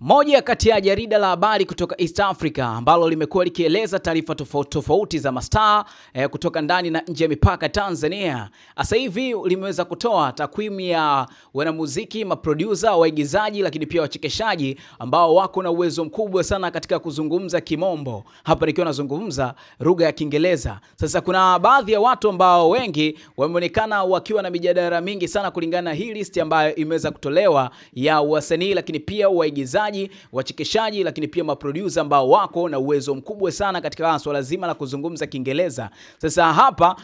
Moja kati ya jarida la habari kutoka East Africa ambalo limekuwa likieleza taarifa tofauti za mastaa kutoka ndani na nje ya mipaka Tanzania. Sasa hivi limeweza kutoa takwimu ya wanamuziki, maproducer, waigizaji lakini pia wachekeshaji ambao wako na uwezo mkubwa sana katika kuzungumza kimombo. Hapa nikiwa nazungumza lugha ya Kiingereza. Sasa kuna baadhi ya watu ambao wengi wameonekana wakiwa na mijadala mingi sana kulingana na hii list ambayo imeweza kutolewa ya wasanii lakini pia waigizaji, wachekeshaji lakini pia maproducer ambao wako na uwezo mkubwa sana katika swala zima la kuzungumza Kiingereza. Sasa hapa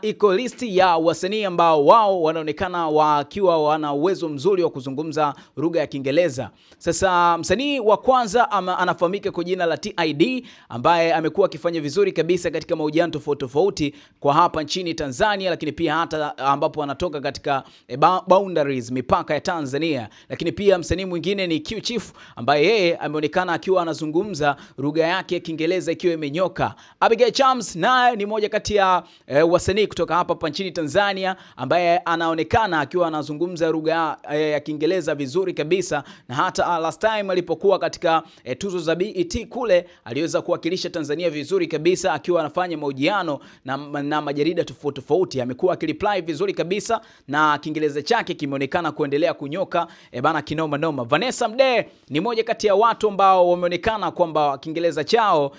iko listi ya wasanii ambao wao wanaonekana wakiwa wana uwezo mzuri wa kuzungumza lugha ya Kiingereza. Sasa msanii wa kwanza anafahamika kwa jina la TID ambaye amekuwa akifanya vizuri kabisa katika mahojiano tofauti kwa hapa nchini Tanzania, lakini pia hata ambapo anatoka katika boundaries, mipaka ya Tanzania. Lakini pia msanii mwingine ni Q Chief ambaye yeye ameonekana akiwa anazungumza lugha yake ya Kiingereza ikiwa imenyoka. Abigail Chams naye ni moja kati ya wasanii kutoka hapa nchini Tanzania ambaye anaonekana akiwa anazungumza lugha ya Kiingereza vizuri kabisa, na hata last time alipokuwa katika tuzo za BET kule aliweza kuwakilisha Tanzania vizuri kabisa akiwa anafanya mahojiano na majarida tofauti. Amekuwa akireply vizuri kabisa na Kiingereza chake kimeonekana kuendelea kunyoka kinoma noma. Vanessa Mdee ni moja kati ya watu ambao wameonekana kwamba Kiingereza chao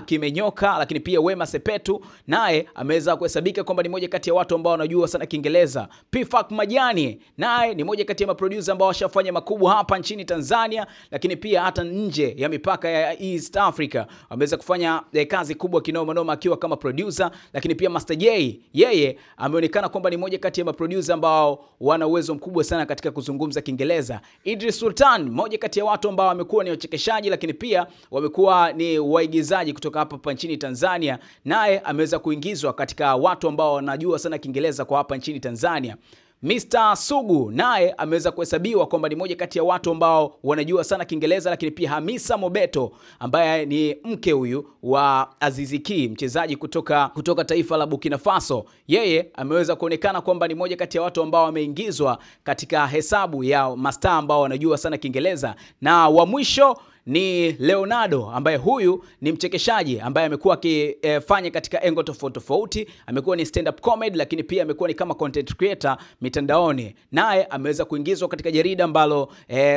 kimenyoka, lakini pia Wema Sepetu naye ameweza kuhesabika kwamba ni moja kati ya watu ambao wanajua sana Kiingereza. P-Funk Majani naye ni moja kati ya maproducer ambao washafanya makubwa hapa nchini Tanzania, lakini pia hata nje ya mipaka ya East Africa ameweza kufanya kazi kubwa kinoma noma akiwa kama producer. Lakini pia Master J yeye ameonekana kwamba ni moja kati ya maproducer ambao wana uwezo mkubwa sana katika kuzungumza Kiingereza. Idris Sultan moja kati ya watu ambao wamekuwa ni wachekeshaji lakini pia wamekuwa ni waigizaji kutoka hapa nchini Tanzania, naye ameweza kuingizwa katika watu ambao wanajua sana Kiingereza kwa hapa nchini Tanzania. Mr. Sugu naye ameweza kuhesabiwa kwamba ni moja kati ya watu ambao wanajua sana Kiingereza. Lakini pia Hamisa Mobeto ambaye ni mke huyu wa Azizi Ki, mchezaji kutoka taifa la Burkina Faso, yeye ameweza kuonekana kwamba ni moja kati ya watu ambao wameingizwa katika hesabu ya mastaa ambao wanajua sana Kiingereza. Na wa mwisho ni Leonardo ambaye huyu ni mchekeshaji ambaye amekuwa akifanya katika engo tofauti. Amekuwa ni stand up comedy lakini pia amekuwa ni kama content creator mitandaoni, naye ameweza kuingizwa katika jarida ambalo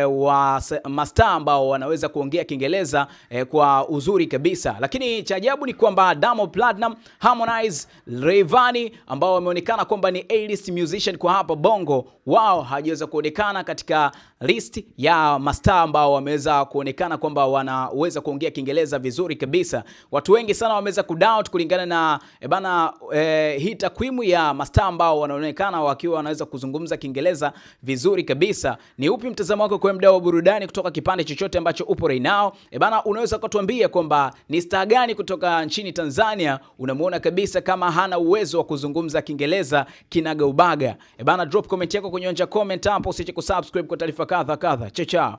wa mastaa ambao wanaweza kuongea Kiingereza kwa uzuri kabisa. Lakini cha ajabu ni kwamba Diamond Platnumz, Harmonize, Rayvanny ambao wameonekana kwamba ni A-list musician kwa hapa Bongo, wao hawajaweza kuonekana katika list ya mastaa ambao wameweza kuonekana kwamba wanaweza kuongea Kiingereza vizuri kabisa. Watu wengi sana wameweza kudoubt kulingana na hii takwimu ya mastaa ambao wanaonekana wakiwa wanaweza kuzungumza Kiingereza vizuri kabisa. Ni upi mtazamo wako kwa mdau wa burudani kutoka kipande chochote ambacho upo right now? Unaweza kutuambia kwamba ni star gani kutoka nchini Tanzania unamuona kabisa kama hana uwezo wa kuzungumza Kiingereza kinaga ubaga? Drop comment yako kwenye comment hapo, usiache kusubscribe kwa taarifa kadha. Ciao.